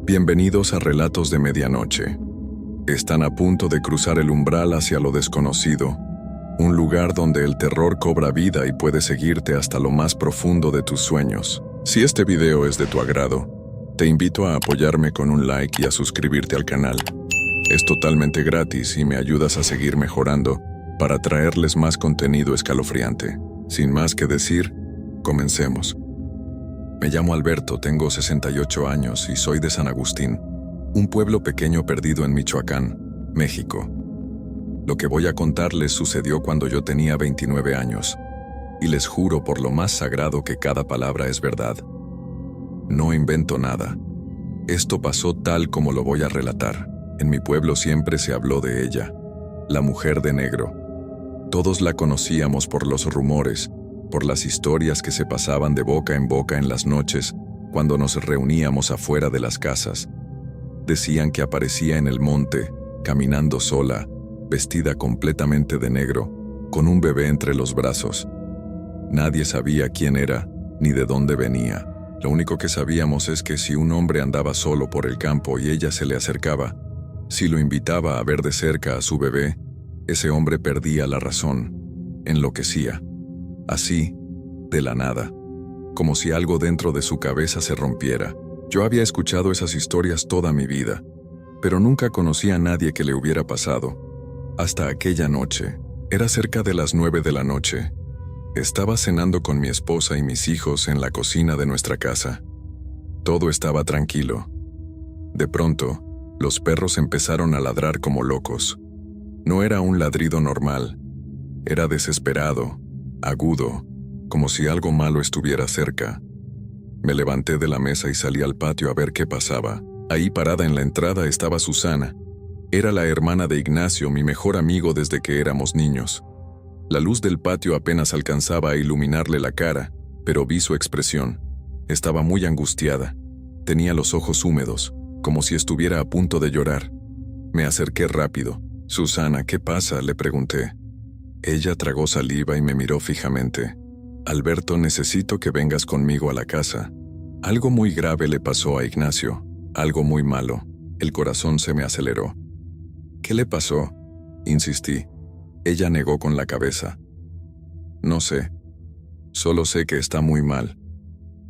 Bienvenidos a Relatos de Medianoche. Están a punto de cruzar el umbral hacia lo desconocido, un lugar donde el terror cobra vida y puede seguirte hasta lo más profundo de tus sueños. Si este video es de tu agrado, te invito a apoyarme con un like y a suscribirte al canal. Es totalmente gratis y me ayudas a seguir mejorando para traerles más contenido escalofriante. Sin más que decir, comencemos. Me llamo Alberto, tengo 68 años y soy de San Agustín, un pueblo pequeño perdido en Michoacán, México. Lo que voy a contarles sucedió cuando yo tenía 29 años, y les juro por lo más sagrado que cada palabra es verdad. No invento nada. Esto pasó tal como lo voy a relatar. En mi pueblo siempre se habló de ella, la mujer de negro. Todos la conocíamos por los rumores, por las historias que se pasaban de boca en boca en las noches cuando nos reuníamos afuera de las casas. Decían que aparecía en el monte, caminando sola, vestida completamente de negro, con un bebé entre los brazos. Nadie sabía quién era ni de dónde venía. Lo único que sabíamos es que si un hombre andaba solo por el campo y ella se le acercaba, si lo invitaba a ver de cerca a su bebé, ese hombre perdía la razón, enloquecía. Así, de la nada, como si algo dentro de su cabeza se rompiera. Yo había escuchado esas historias toda mi vida, pero nunca conocí a nadie que le hubiera pasado. Hasta aquella noche, era cerca de las 9 de la noche. Estaba cenando con mi esposa y mis hijos en la cocina de nuestra casa. Todo estaba tranquilo. De pronto, los perros empezaron a ladrar como locos. No era un ladrido normal, era desesperado, agudo, como si algo malo estuviera cerca. Me levanté de la mesa y salí al patio a ver qué pasaba. Ahí parada en la entrada estaba Susana. Era la hermana de Ignacio, mi mejor amigo desde que éramos niños. La luz del patio apenas alcanzaba a iluminarle la cara, pero vi su expresión. Estaba muy angustiada. Tenía los ojos húmedos, como si estuviera a punto de llorar. Me acerqué rápido. «Susana, ¿qué pasa?», le pregunté. Ella tragó saliva y me miró fijamente. «Alberto, necesito que vengas conmigo a la casa. Algo muy grave le pasó a Ignacio, algo muy malo». El corazón se me aceleró. «¿Qué le pasó?», insistí. Ella negó con la cabeza. «No sé. Solo sé que está muy mal.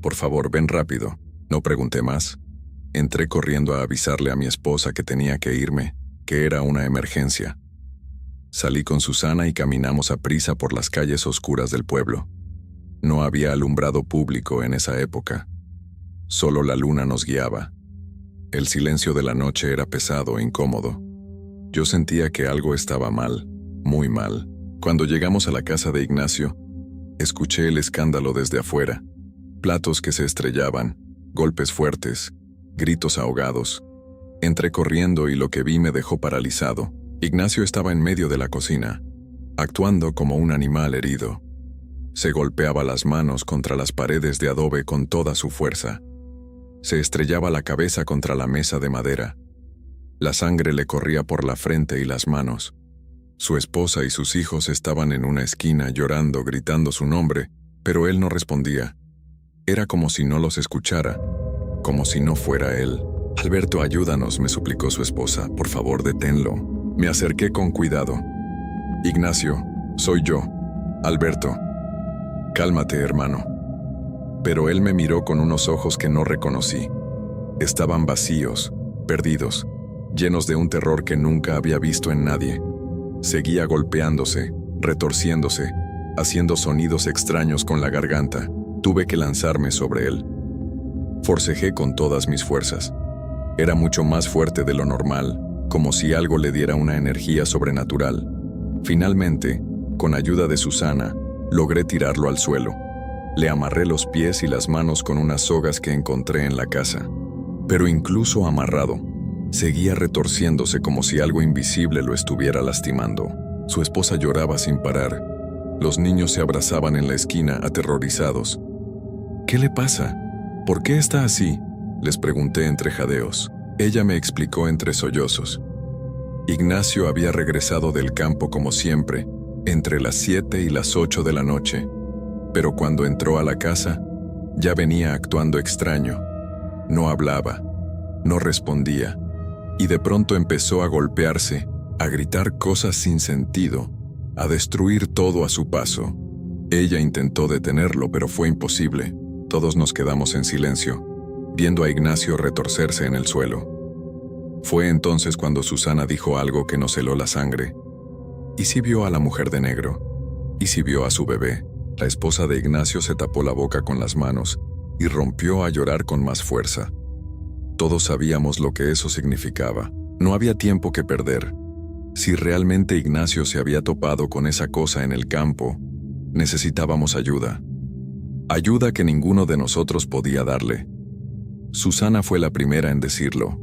Por favor, ven rápido». No pregunté más. Entré corriendo a avisarle a mi esposa que tenía que irme, que era una emergencia. Salí con Susana y caminamos a prisa por las calles oscuras del pueblo. No había alumbrado público en esa época. Solo la luna nos guiaba. El silencio de la noche era pesado e incómodo. Yo sentía que algo estaba mal, muy mal. Cuando llegamos a la casa de Ignacio, escuché el escándalo desde afuera. Platos que se estrellaban, golpes fuertes, gritos ahogados. Entré corriendo y lo que vi me dejó paralizado. Ignacio estaba en medio de la cocina, actuando como un animal herido. Se golpeaba las manos contra las paredes de adobe con toda su fuerza. Se estrellaba la cabeza contra la mesa de madera. La sangre le corría por la frente y las manos. Su esposa y sus hijos estaban en una esquina llorando, gritando su nombre, pero él no respondía. Era como si no los escuchara, como si no fuera él. «Alberto, ayúdanos», me suplicó su esposa. «Por favor, deténlo». Me acerqué con cuidado. «Ignacio, soy yo, Alberto». «Cálmate, hermano». Pero él me miró con unos ojos que no reconocí. Estaban vacíos, perdidos, llenos de un terror que nunca había visto en nadie. Seguía golpeándose, retorciéndose, haciendo sonidos extraños con la garganta. Tuve que lanzarme sobre él. Forcejé con todas mis fuerzas. Era mucho más fuerte de lo normal, como si algo le diera una energía sobrenatural. Finalmente, con ayuda de Susana, logré tirarlo al suelo. Le amarré los pies y las manos con unas sogas que encontré en la casa. Pero incluso amarrado, seguía retorciéndose como si algo invisible lo estuviera lastimando. Su esposa lloraba sin parar. Los niños se abrazaban en la esquina, aterrorizados. «¿Qué le pasa? ¿Por qué está así?», les pregunté entre jadeos. Ella me explicó entre sollozos. Ignacio había regresado del campo como siempre, entre las 7 y las 8 de la noche, pero cuando entró a la casa, ya venía actuando extraño. No hablaba, No respondía, y de pronto empezó a golpearse, a gritar cosas sin sentido, a destruir todo a su paso. Ella intentó detenerlo, pero fue imposible. Todos nos quedamos en silencio, viendo a Ignacio retorcerse en el suelo. Fue entonces cuando Susana dijo algo que nos heló la sangre. ¿Y si vio a la mujer de negro? ¿Y si vio a su bebé? La esposa de Ignacio se tapó la boca con las manos y rompió a llorar con más fuerza. Todos sabíamos lo que eso significaba. No había tiempo que perder. Si realmente Ignacio se había topado con esa cosa en el campo, necesitábamos ayuda. Ayuda que ninguno de nosotros podía darle. Susana fue la primera en decirlo.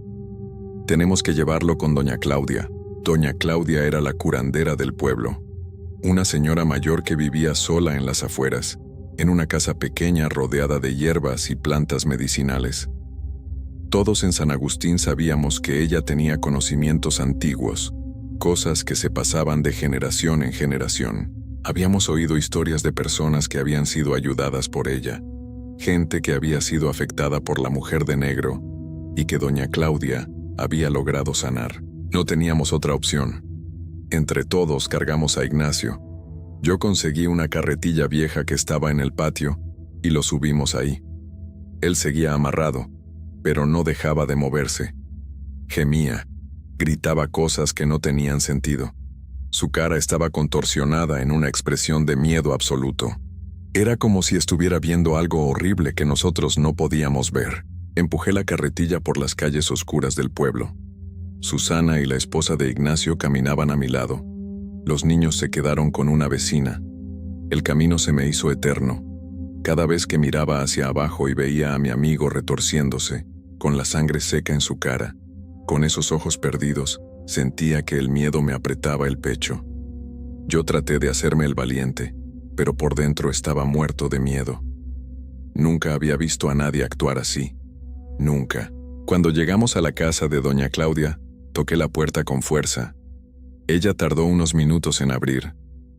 Tenemos que llevarlo con doña Claudia. Doña Claudia era la curandera del pueblo. Una señora mayor que vivía sola en las afueras, en una casa pequeña rodeada de hierbas y plantas medicinales. Todos en San Agustín sabíamos que ella tenía conocimientos antiguos, cosas que se pasaban de generación en generación. Habíamos oído historias de personas que habían sido ayudadas por ella, gente que había sido afectada por la mujer de negro y que doña Claudia había logrado sanar. No teníamos otra opción. Entre todos cargamos a Ignacio. Yo conseguí una carretilla vieja que estaba en el patio y lo subimos ahí. Él seguía amarrado, pero no dejaba de moverse. Gemía, gritaba cosas que no tenían sentido. Su cara estaba contorsionada en una expresión de miedo absoluto. Era como si estuviera viendo algo horrible que nosotros no podíamos ver. Empujé la carretilla por las calles oscuras del pueblo. Susana y la esposa de Ignacio caminaban a mi lado. Los niños se quedaron con una vecina. El camino se me hizo eterno. Cada vez que miraba hacia abajo y veía a mi amigo retorciéndose, con la sangre seca en su cara, con esos ojos perdidos, sentía que el miedo me apretaba el pecho. Yo traté de hacerme el valiente, pero por dentro estaba muerto de miedo. Nunca había visto a nadie actuar así. Nunca. Cuando llegamos a la casa de doña Claudia, toqué la puerta con fuerza. Ella tardó unos minutos en abrir.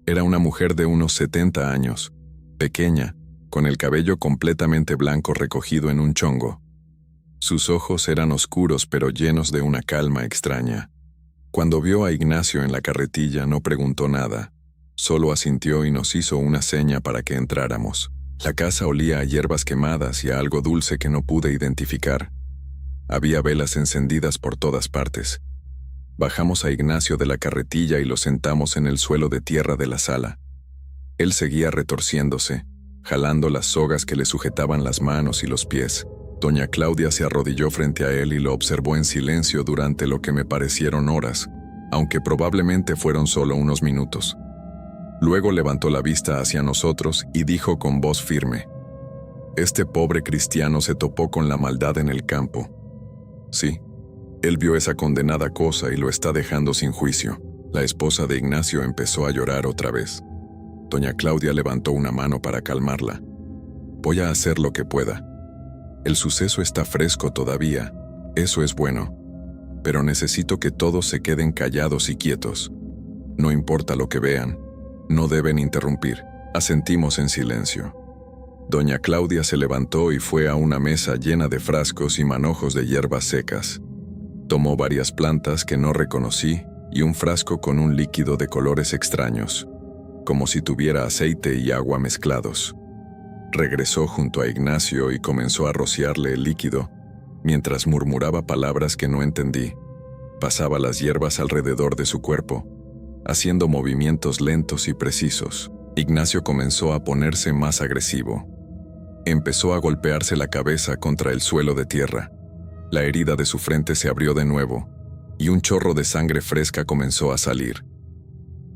Era una mujer de unos 70 años, pequeña, con el cabello completamente blanco recogido en un chongo. Sus ojos eran oscuros pero llenos de una calma extraña. Cuando vio a Ignacio en la carretilla no preguntó nada, solo asintió y nos hizo una seña para que entráramos. La casa olía a hierbas quemadas y a algo dulce que no pude identificar. Había velas encendidas por todas partes. Bajamos a Ignacio de la carretilla y lo sentamos en el suelo de tierra de la sala. Él seguía retorciéndose, jalando las sogas que le sujetaban las manos y los pies. Doña Claudia se arrodilló frente a él y lo observó en silencio durante lo que me parecieron horas, aunque probablemente fueron solo unos minutos. Luego levantó la vista hacia nosotros y dijo con voz firme: «Este pobre cristiano se topó con la maldad en el campo. Sí, él vio esa condenada cosa y lo está dejando sin juicio». La esposa de Ignacio empezó a llorar otra vez. Doña Claudia levantó una mano para calmarla. «Voy a hacer lo que pueda. El suceso está fresco todavía, eso es bueno. Pero necesito que todos se queden callados y quietos. No importa lo que vean, no deben interrumpir». Asentimos en silencio. Doña Claudia se levantó y fue a una mesa llena de frascos y manojos de hierbas secas. Tomó varias plantas que no reconocí y un frasco con un líquido de colores extraños, como si tuviera aceite y agua mezclados. Regresó junto a Ignacio y comenzó a rociarle el líquido, mientras murmuraba palabras que no entendí. Pasaba las hierbas alrededor de su cuerpo, haciendo movimientos lentos y precisos. Ignacio comenzó a ponerse más agresivo. Empezó a golpearse la cabeza contra el suelo de tierra. La herida de su frente se abrió de nuevo, y un chorro de sangre fresca comenzó a salir.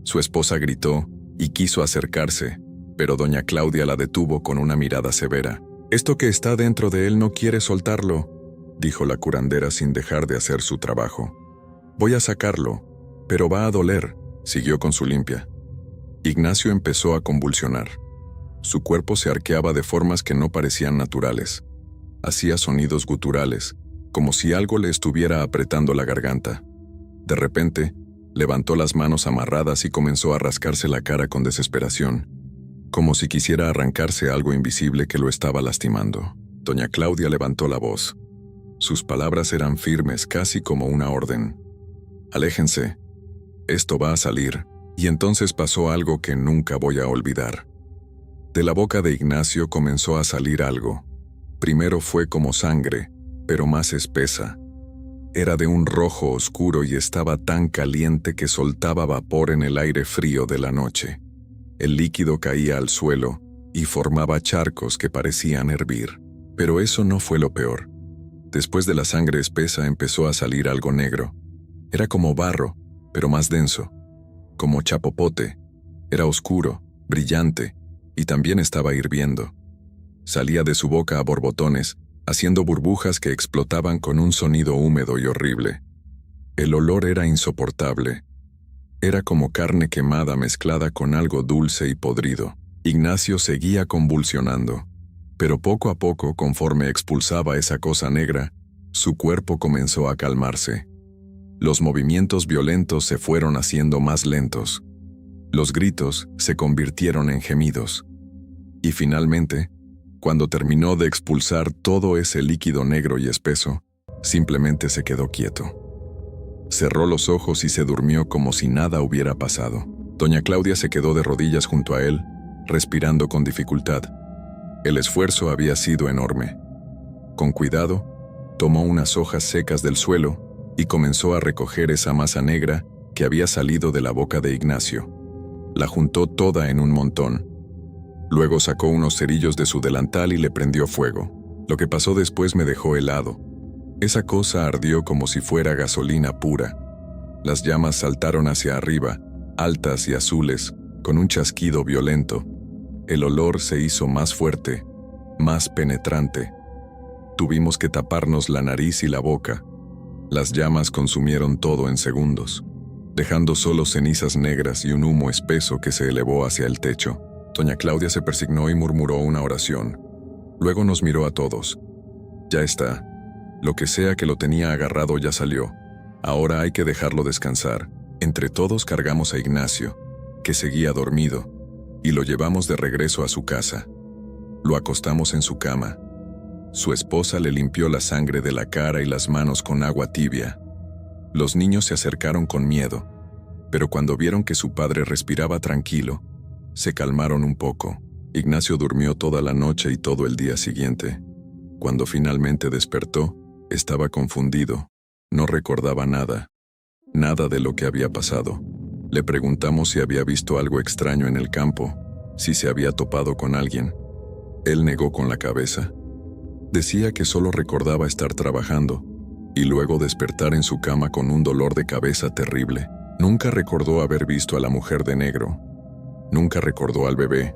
Su esposa gritó y quiso acercarse, pero doña Claudia la detuvo con una mirada severa. «Esto que está dentro de él no quiere soltarlo», dijo la curandera sin dejar de hacer su trabajo. «Voy a sacarlo, pero va a doler», siguió con su limpia. Ignacio empezó a convulsionar. Su cuerpo se arqueaba de formas que no parecían naturales. Hacía sonidos guturales, como si algo le estuviera apretando la garganta. De repente, levantó las manos amarradas y comenzó a rascarse la cara con desesperación, como si quisiera arrancarse algo invisible que lo estaba lastimando. Doña Claudia levantó la voz. Sus palabras eran firmes, casi como una orden. Aléjense. Esto va a salir. Y entonces pasó algo que nunca voy a olvidar. De la boca de Ignacio comenzó a salir algo. Primero fue como sangre, pero más espesa. Era de un rojo oscuro y estaba tan caliente que soltaba vapor en el aire frío de la noche. El líquido caía al suelo y formaba charcos que parecían hervir. Pero eso no fue lo peor. Después de la sangre espesa empezó a salir algo negro. Era como barro, pero más denso. Como chapopote. Era oscuro, brillante, y también estaba hirviendo. Salía de su boca a borbotones, haciendo burbujas que explotaban con un sonido húmedo y horrible. El olor era insoportable. Era como carne quemada mezclada con algo dulce y podrido. Ignacio seguía convulsionando. Pero poco a poco, conforme expulsaba esa cosa negra, su cuerpo comenzó a calmarse. Los movimientos violentos se fueron haciendo más lentos. Los gritos se convirtieron en gemidos. Y finalmente, cuando terminó de expulsar todo ese líquido negro y espeso, simplemente se quedó quieto. Cerró los ojos y se durmió como si nada hubiera pasado. Doña Claudia se quedó de rodillas junto a él, respirando con dificultad. El esfuerzo había sido enorme. Con cuidado, tomó unas hojas secas del suelo y comenzó a recoger esa masa negra que había salido de la boca de Ignacio. La juntó toda en un montón. Luego sacó unos cerillos de su delantal y le prendió fuego. Lo que pasó después me dejó helado. Esa cosa ardió como si fuera gasolina pura. Las llamas saltaron hacia arriba, altas y azules, con un chasquido violento. El olor se hizo más fuerte, más penetrante. Tuvimos que taparnos la nariz y la boca. Las llamas consumieron todo en segundos, dejando solo cenizas negras y un humo espeso que se elevó hacia el techo. Doña Claudia se persignó y murmuró una oración. Luego nos miró a todos. Ya está. Lo que sea que lo tenía agarrado ya salió. Ahora hay que dejarlo descansar. Entre todos cargamos a Ignacio, que seguía dormido, y lo llevamos de regreso a su casa. Lo acostamos en su cama. Su esposa le limpió la sangre de la cara y las manos con agua tibia. Los niños se acercaron con miedo, pero cuando vieron que su padre respiraba tranquilo, se calmaron un poco. Ignacio durmió toda la noche y todo el día siguiente. Cuando finalmente despertó, estaba confundido. No recordaba nada. Nada de lo que había pasado. Le preguntamos si había visto algo extraño en el campo, si se había topado con alguien. Él negó con la cabeza. Decía que solo recordaba estar trabajando y luego despertar en su cama con un dolor de cabeza terrible. Nunca recordó haber visto a la mujer de negro. Nunca recordó al bebé.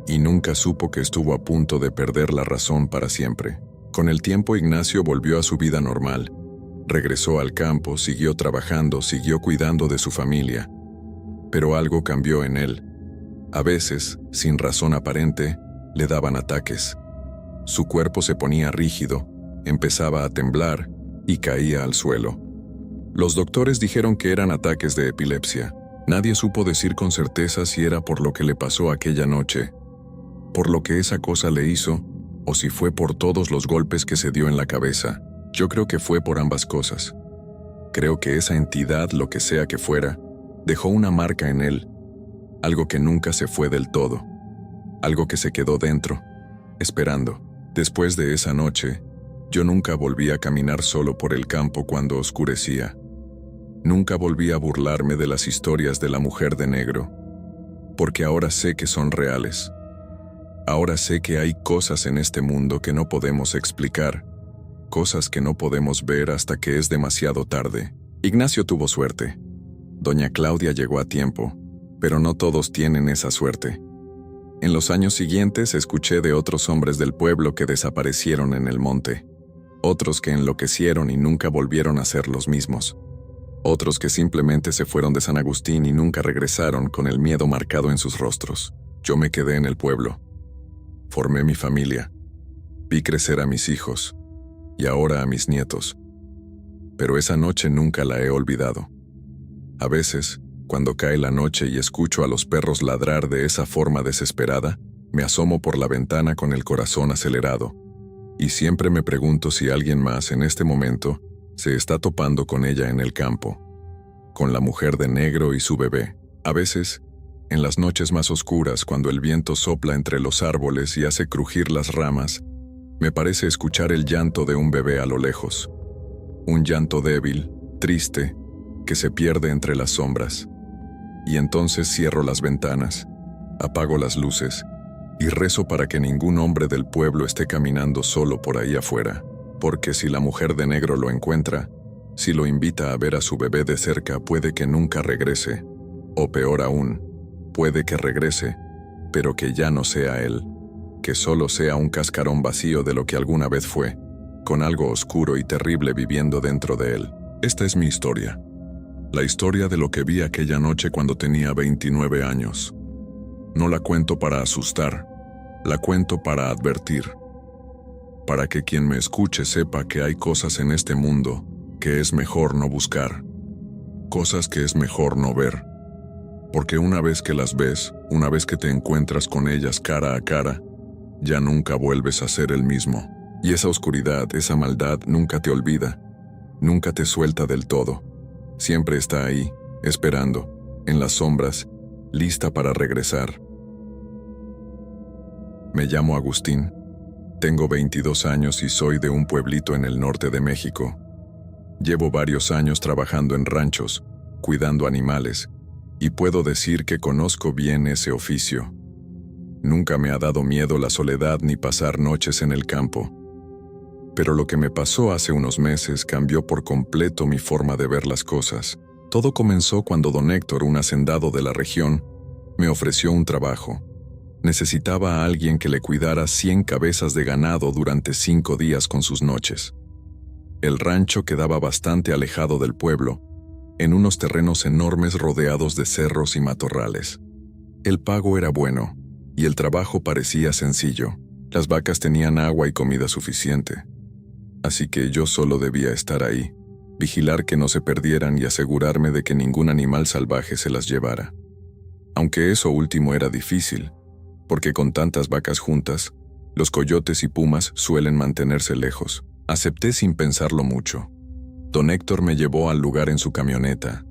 Y nunca supo que estuvo a punto de perder la razón para siempre. Con el tiempo Ignacio volvió a su vida normal. Regresó al campo, siguió trabajando, siguió cuidando de su familia. Pero algo cambió en él. A veces, sin razón aparente, le daban ataques. Su cuerpo se ponía rígido, empezaba a temblar y caía al suelo. Los doctores dijeron que eran ataques de epilepsia. Nadie supo decir con certeza si era por lo que le pasó aquella noche, por lo que esa cosa le hizo, o si fue por todos los golpes que se dio en la cabeza. Yo creo que fue por ambas cosas. Creo que esa entidad, lo que sea que fuera, dejó una marca en él, algo que nunca se fue del todo, algo que se quedó dentro, esperando. Después de esa noche, yo nunca volví a caminar solo por el campo cuando oscurecía. Nunca volví a burlarme de las historias de la mujer de negro, porque ahora sé que son reales. Ahora sé que hay cosas en este mundo que no podemos explicar, cosas que no podemos ver hasta que es demasiado tarde. Ignacio tuvo suerte. Doña Claudia llegó a tiempo, pero no todos tienen esa suerte. En los años siguientes escuché de otros hombres del pueblo que desaparecieron en el monte, otros que enloquecieron y nunca volvieron a ser los mismos, otros que simplemente se fueron de San Agustín y nunca regresaron con el miedo marcado en sus rostros. Yo me quedé en el pueblo. Formé mi familia. Vi crecer a mis hijos y ahora a mis nietos. Pero esa noche nunca la he olvidado. A veces, cuando cae la noche y escucho a los perros ladrar de esa forma desesperada, me asomo por la ventana con el corazón acelerado. Y siempre me pregunto si alguien más en este momento se está topando con ella en el campo, con la mujer de negro y su bebé. A veces, en las noches más oscuras, cuando el viento sopla entre los árboles y hace crujir las ramas, me parece escuchar el llanto de un bebé a lo lejos. Un llanto débil, triste, que se pierde entre las sombras. Y entonces cierro las ventanas, apago las luces y rezo para que ningún hombre del pueblo esté caminando solo por ahí afuera, porque si la mujer de negro lo encuentra, si lo invita a ver a su bebé de cerca, puede que nunca regrese, o peor aún, puede que regrese, pero que ya no sea él, que solo sea un cascarón vacío de lo que alguna vez fue, con algo oscuro y terrible viviendo dentro de él. Esta es mi historia. La historia de lo que vi aquella noche cuando tenía 29 años. No la cuento para asustar, la cuento para advertir. Para que quien me escuche sepa que hay cosas en este mundo que es mejor no buscar. Cosas que es mejor no ver. Porque una vez que las ves, una vez que te encuentras con ellas cara a cara, ya nunca vuelves a ser el mismo. Y esa oscuridad, esa maldad nunca te olvida, nunca te suelta del todo. Siempre está ahí, esperando, en las sombras, lista para regresar. Me llamo Agustín, tengo 22 años y soy de un pueblito en el norte de México. Llevo varios años trabajando en ranchos, cuidando animales, y puedo decir que conozco bien ese oficio. Nunca me ha dado miedo la soledad ni pasar noches en el campo. Pero lo que me pasó hace unos meses cambió por completo mi forma de ver las cosas. Todo comenzó cuando don Héctor, un hacendado de la región, me ofreció un trabajo. Necesitaba a alguien que le cuidara 100 cabezas de ganado durante 5 días con sus noches. El rancho quedaba bastante alejado del pueblo, en unos terrenos enormes rodeados de cerros y matorrales. El pago era bueno, y el trabajo parecía sencillo. Las vacas tenían agua y comida suficiente. Así que yo solo debía estar ahí, vigilar que no se perdieran y asegurarme de que ningún animal salvaje se las llevara. Aunque eso último era difícil, porque con tantas vacas juntas, los coyotes y pumas suelen mantenerse lejos. Acepté sin pensarlo mucho. Don Héctor me llevó al lugar en su camioneta.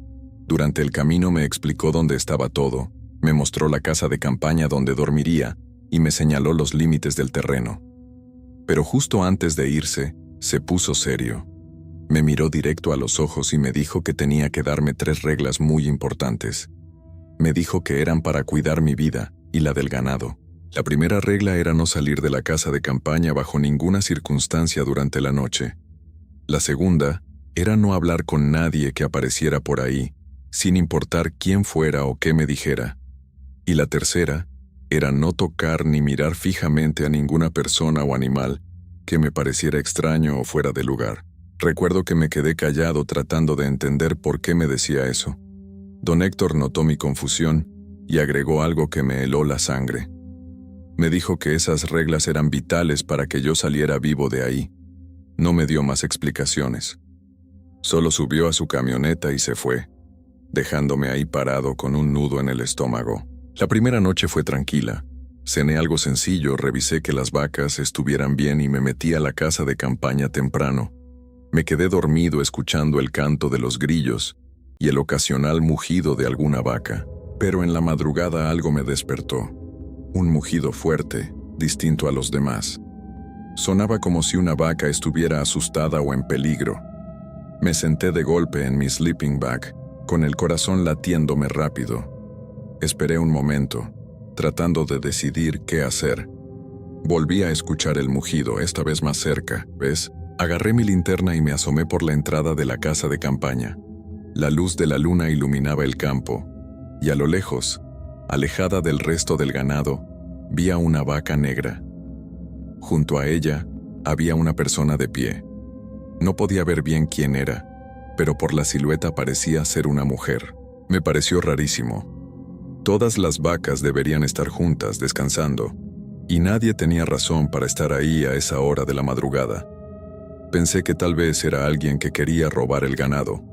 Durante el camino me explicó dónde estaba todo, me mostró la casa de campaña donde dormiría y me señaló los límites del terreno. Pero justo antes de irse, se puso serio. Me miró directo a los ojos y me dijo que tenía que darme 3 reglas muy importantes. Me dijo que eran para cuidar mi vida y la del ganado. La primera regla era no salir de la casa de campaña bajo ninguna circunstancia durante la noche. La segunda era no hablar con nadie que apareciera por ahí, sin importar quién fuera o qué me dijera. Y la tercera era no tocar ni mirar fijamente a ninguna persona o animal que me pareciera extraño o fuera de lugar. Recuerdo que me quedé callado tratando de entender por qué me decía eso. Don Héctor notó mi confusión y agregó algo que me heló la sangre. Me dijo que esas reglas eran vitales para que yo saliera vivo de ahí. No me dio más explicaciones. Solo subió a su camioneta y se fue, dejándome ahí parado con un nudo en el estómago. La primera noche fue tranquila. Cené algo sencillo, revisé que las vacas estuvieran bien y me metí a la casa de campaña temprano. Me quedé dormido escuchando el canto de los grillos y el ocasional mugido de alguna vaca. Pero en la madrugada algo me despertó. Un mugido fuerte, distinto a los demás. Sonaba como si una vaca estuviera asustada o en peligro. Me senté de golpe en mi sleeping bag, con el corazón latiéndome rápido. Esperé un momento, tratando de decidir qué hacer. Volví a escuchar el mugido, esta vez más cerca, ¿ves? Agarré mi linterna y me asomé por la entrada de la casa de campaña. La luz de la luna iluminaba el campo, y a lo lejos, alejada del resto del ganado, vi a una vaca negra. Junto a ella, había una persona de pie. No podía ver bien quién era, pero por la silueta parecía ser una mujer. Me pareció rarísimo. Todas las vacas deberían estar juntas, descansando, y nadie tenía razón para estar ahí a esa hora de la madrugada. Pensé que tal vez era alguien que quería robar el ganado.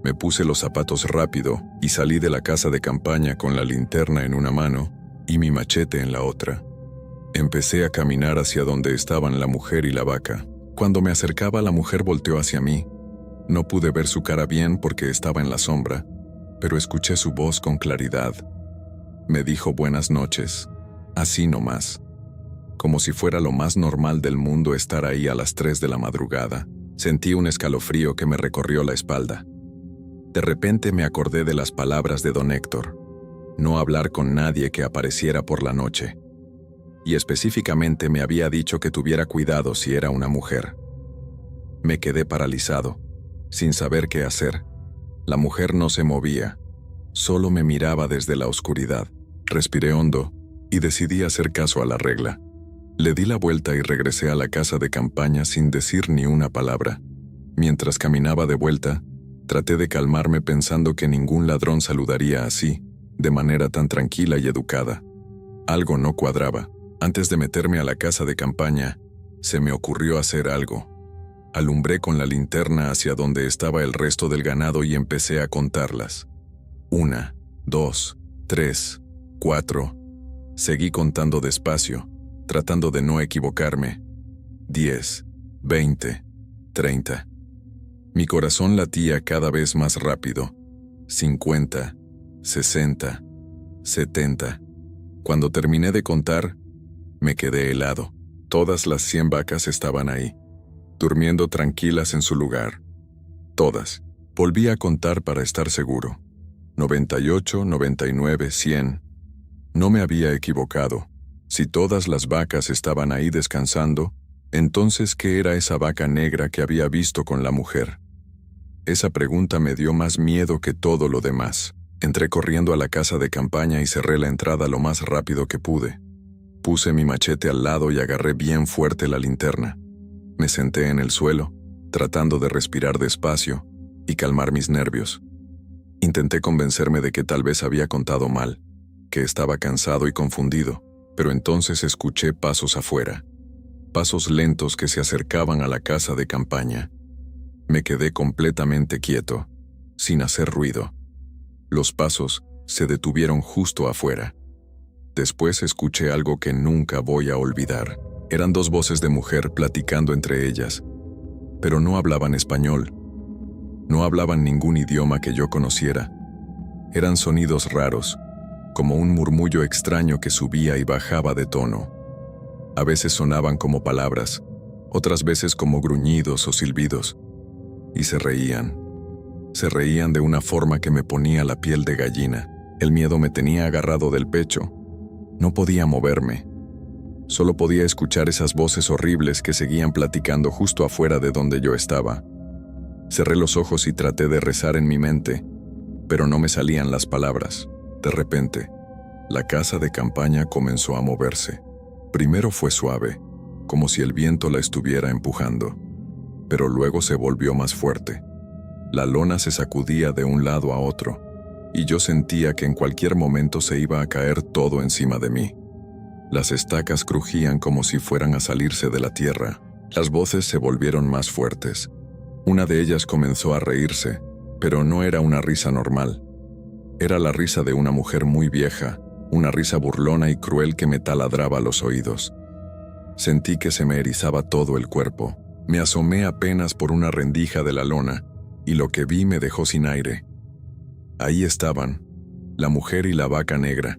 Me puse los zapatos rápido y salí de la casa de campaña con la linterna en una mano y mi machete en la otra. Empecé a caminar hacia donde estaban la mujer y la vaca. Cuando me acercaba, la mujer volteó hacia mí. No pude ver su cara bien porque estaba en la sombra, pero escuché su voz con claridad. Me dijo buenas noches, así nomás. Como si fuera lo más normal del mundo estar ahí a las 3 de la madrugada. Sentí un escalofrío que me recorrió la espalda. De repente me acordé de las palabras de don Héctor. No hablar con nadie que apareciera por la noche. Y específicamente me había dicho que tuviera cuidado si era una mujer. Me quedé paralizado, sin saber qué hacer. La mujer no se movía, solo me miraba desde la oscuridad. Respiré hondo y decidí hacer caso a la regla. Le di la vuelta y regresé a la casa de campaña sin decir ni una palabra. Mientras caminaba de vuelta, traté de calmarme pensando que ningún ladrón saludaría así, de manera tan tranquila y educada. Algo no cuadraba. Antes de meterme a la casa de campaña, se me ocurrió hacer algo. Alumbré con la linterna hacia donde estaba el resto del ganado y empecé a contarlas. 1, 2, 3, 4. Seguí contando despacio, tratando de no equivocarme. 10, 20, 30. Mi corazón latía cada vez más rápido. 50, 60, 70. Cuando terminé de contar, me quedé helado. Todas las 100 vacas estaban ahí, durmiendo tranquilas en su lugar. Todas. Volví a contar para estar seguro. 98, 99, 100. No me había equivocado. Si todas las vacas estaban ahí descansando, entonces ¿qué era esa vaca negra que había visto con la mujer? Esa pregunta me dio más miedo que todo lo demás. Entré corriendo a la casa de campaña y cerré la entrada lo más rápido que pude. Puse mi machete al lado y agarré bien fuerte la linterna. Me senté en el suelo, tratando de respirar despacio y calmar mis nervios. Intenté convencerme de que tal vez había contado mal, que estaba cansado y confundido, pero entonces escuché pasos afuera. Pasos lentos que se acercaban a la casa de campaña. Me quedé completamente quieto, sin hacer ruido. Los pasos se detuvieron justo afuera. Después escuché algo que nunca voy a olvidar. Eran 2 voces de mujer platicando entre ellas, pero no hablaban español. No hablaban ningún idioma que yo conociera. Eran sonidos raros, como un murmullo extraño que subía y bajaba de tono. A veces sonaban como palabras, otras veces como gruñidos o silbidos, y se reían. Se reían de una forma que me ponía la piel de gallina. El miedo me tenía agarrado del pecho. No podía moverme. Solo podía escuchar esas voces horribles que seguían platicando justo afuera de donde yo estaba. Cerré los ojos y traté de rezar en mi mente, pero no me salían las palabras. De repente, la casa de campaña comenzó a moverse. Primero fue suave, como si el viento la estuviera empujando, pero luego se volvió más fuerte. La lona se sacudía de un lado a otro, y yo sentía que en cualquier momento se iba a caer todo encima de mí. Las estacas crujían como si fueran a salirse de la tierra. Las voces se volvieron más fuertes. Una de ellas comenzó a reírse, pero no era una risa normal. Era la risa de una mujer muy vieja, una risa burlona y cruel que me taladraba los oídos. Sentí que se me erizaba todo el cuerpo. Me asomé apenas por una rendija de la lona, y lo que vi me dejó sin aire. Ahí estaban, la mujer y la vaca negra.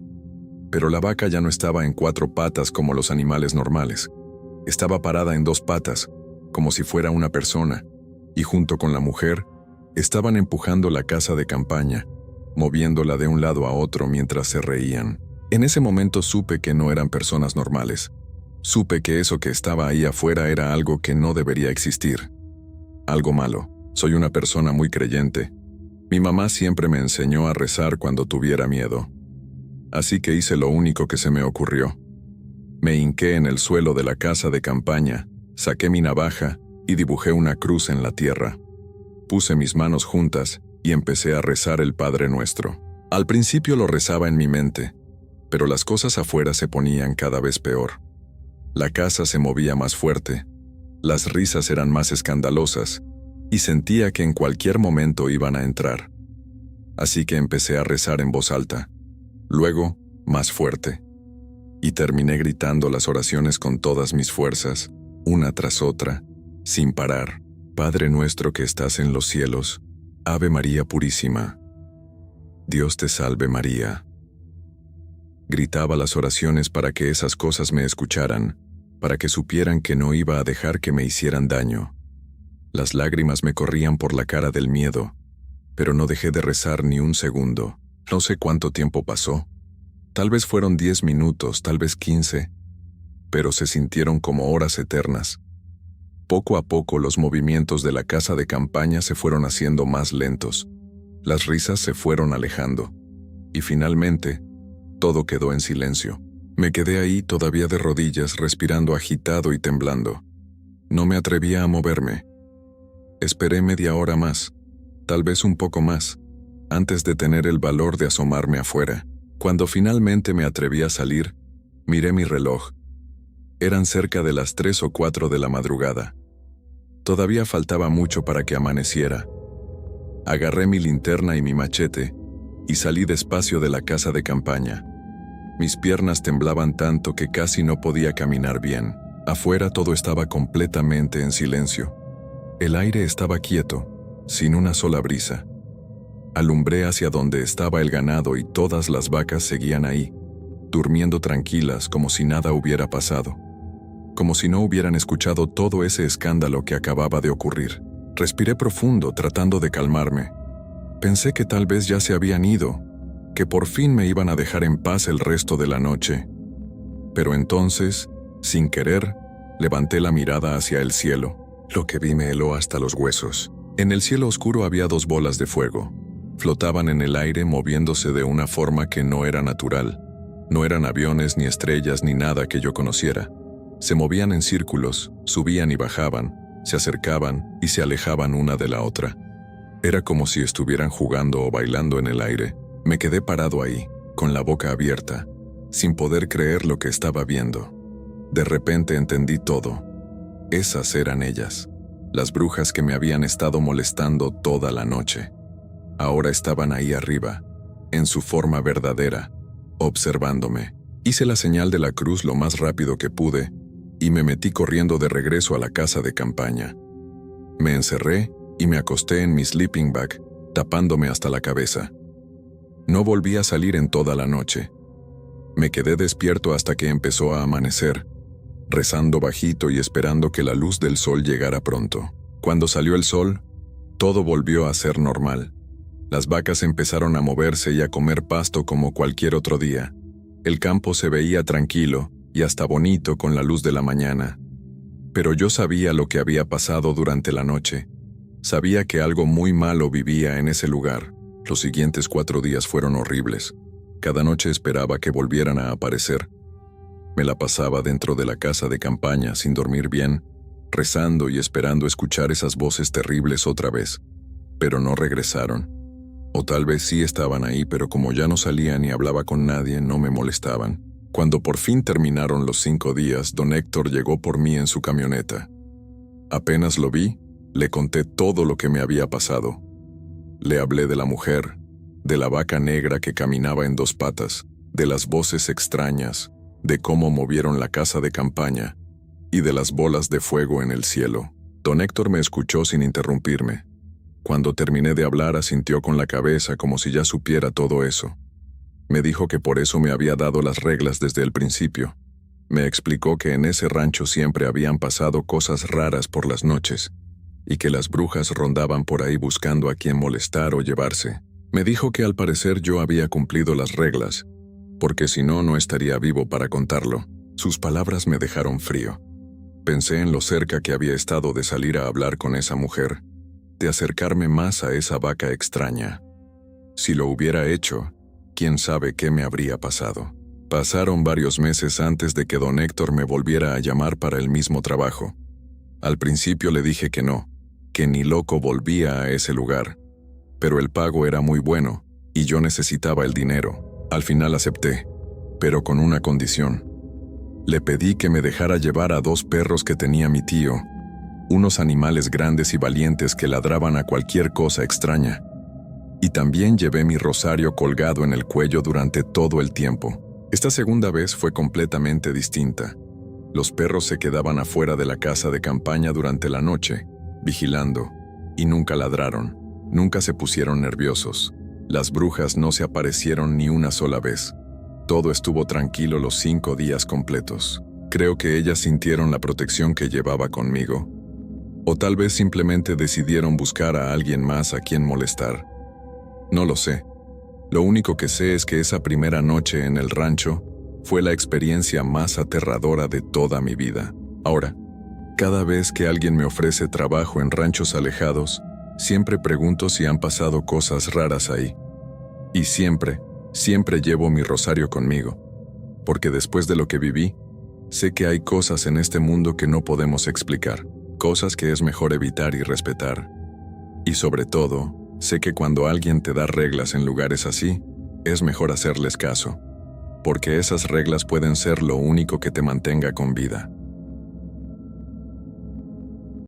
Pero la vaca ya no estaba en 4 patas como los animales normales. Estaba parada en 2 patas, como si fuera una persona, y junto con la mujer, estaban empujando la casa de campaña, moviéndola de un lado a otro mientras se reían. En ese momento supe que no eran personas normales. Supe que eso que estaba ahí afuera era algo que no debería existir. Algo malo. Soy una persona muy creyente. Mi mamá siempre me enseñó a rezar cuando tuviera miedo. Así que hice lo único que se me ocurrió. Me hinqué en el suelo de la casa de campaña, saqué mi navaja y dibujé una cruz en la tierra. Puse mis manos juntas y empecé a rezar el Padre Nuestro. Al principio lo rezaba en mi mente, pero las cosas afuera se ponían cada vez peor. La casa se movía más fuerte, las risas eran más escandalosas, y sentía que en cualquier momento iban a entrar. Así que empecé a rezar en voz alta, luego más fuerte, y terminé gritando las oraciones con todas mis fuerzas, una tras otra, sin parar. Padre nuestro que estás en los cielos, Ave María Purísima. Dios te salve María. Gritaba las oraciones para que esas cosas me escucharan, para que supieran que no iba a dejar que me hicieran daño. Las lágrimas me corrían por la cara del miedo, pero no dejé de rezar ni un segundo. No sé cuánto tiempo pasó. Tal vez fueron 10 minutos, tal vez 15, pero se sintieron como horas eternas. Poco a poco los movimientos de la casa de campaña se fueron haciendo más lentos. Las risas se fueron alejando. Y finalmente, todo quedó en silencio. Me quedé ahí todavía de rodillas, respirando agitado y temblando. No me atrevía a moverme. Esperé media hora más, tal vez un poco más, antes de tener el valor de asomarme afuera. Cuando finalmente me atreví a salir, miré mi reloj. Eran cerca de las 3 o 4 de la madrugada. Todavía faltaba mucho para que amaneciera. Agarré mi linterna y mi machete y salí despacio de la casa de campaña. Mis piernas temblaban tanto que casi no podía caminar bien. Afuera todo estaba completamente en silencio. El aire estaba quieto, sin una sola brisa. Alumbré hacia donde estaba el ganado y todas las vacas seguían ahí, durmiendo tranquilas como si nada hubiera pasado, como si no hubieran escuchado todo ese escándalo que acababa de ocurrir. Respiré profundo tratando de calmarme. Pensé que tal vez ya se habían ido, que por fin me iban a dejar en paz el resto de la noche. Pero entonces, sin querer, levanté la mirada hacia el cielo. Lo que vi me heló hasta los huesos. En el cielo oscuro había 2 bolas de fuego. Flotaban en el aire moviéndose de una forma que no era natural. No eran aviones, ni estrellas, ni nada que yo conociera. Se movían en círculos, subían y bajaban, se acercaban y se alejaban una de la otra. Era como si estuvieran jugando o bailando en el aire. Me quedé parado ahí, con la boca abierta, sin poder creer lo que estaba viendo. De repente entendí todo. Esas eran ellas, las brujas que me habían estado molestando toda la noche. Ahora estaban ahí arriba, en su forma verdadera, observándome. Hice la señal de la cruz lo más rápido que pude y me metí corriendo de regreso a la casa de campaña. Me encerré y me acosté en mi sleeping bag, tapándome hasta la cabeza. No volví a salir en toda la noche. Me quedé despierto hasta que empezó a amanecer, rezando bajito y esperando que la luz del sol llegara pronto. Cuando salió el sol, todo volvió a ser normal. Las vacas empezaron a moverse y a comer pasto como cualquier otro día. El campo se veía tranquilo y hasta bonito con la luz de la mañana. Pero yo sabía lo que había pasado durante la noche. Sabía que algo muy malo vivía en ese lugar. Los siguientes 4 días fueron horribles. Cada noche esperaba que volvieran a aparecer. Me la pasaba dentro de la casa de campaña sin dormir bien, rezando y esperando escuchar esas voces terribles otra vez. Pero no regresaron. O tal vez sí estaban ahí, pero como ya no salía ni hablaba con nadie, no me molestaban. Cuando por fin terminaron los 5 días, don Héctor llegó por mí en su camioneta. Apenas lo vi, le conté todo lo que me había pasado. Le hablé de la mujer, de la vaca negra que caminaba en 2 patas, de las voces extrañas, de cómo movieron la casa de campaña y de las bolas de fuego en el cielo. Don Héctor me escuchó sin interrumpirme. Cuando terminé de hablar, asintió con la cabeza como si ya supiera todo eso. Me dijo que por eso me había dado las reglas desde el principio. Me explicó que en ese rancho siempre habían pasado cosas raras por las noches y que las brujas rondaban por ahí buscando a quien molestar o llevarse. Me dijo que al parecer yo había cumplido las reglas, porque si no, no estaría vivo para contarlo. Sus palabras me dejaron frío. Pensé en lo cerca que había estado de salir a hablar con esa mujer, de acercarme más a esa vaca extraña. Si lo hubiera hecho, quién sabe qué me habría pasado. Pasaron varios meses antes de que don Héctor me volviera a llamar para el mismo trabajo. Al principio le dije que no, que ni loco volvía a ese lugar, pero el pago era muy bueno y yo necesitaba el dinero. Al final acepté, pero con una condición. Le pedí que me dejara llevar a 2 perros que tenía mi tío, unos animales grandes y valientes que ladraban a cualquier cosa extraña. Y también llevé mi rosario colgado en el cuello durante todo el tiempo. Esta segunda vez fue completamente distinta. Los perros se quedaban afuera de la casa de campaña durante la noche, vigilando, y nunca ladraron, nunca se pusieron nerviosos. Las brujas no se aparecieron ni una sola vez. Todo estuvo tranquilo los 5 días completos. Creo que ellas sintieron la protección que llevaba conmigo. O tal vez simplemente decidieron buscar a alguien más a quien molestar. No lo sé. Lo único que sé es que esa primera noche en el rancho fue la experiencia más aterradora de toda mi vida. Ahora, cada vez que alguien me ofrece trabajo en ranchos alejados, siempre pregunto si han pasado cosas raras ahí. Y siempre llevo mi rosario conmigo, porque después de lo que viví, sé que hay cosas en este mundo que no podemos explicar, cosas que es mejor evitar y respetar. Y sobre todo, sé que cuando alguien te da reglas en lugares así, es mejor hacerles caso, porque esas reglas pueden ser lo único que te mantenga con vida.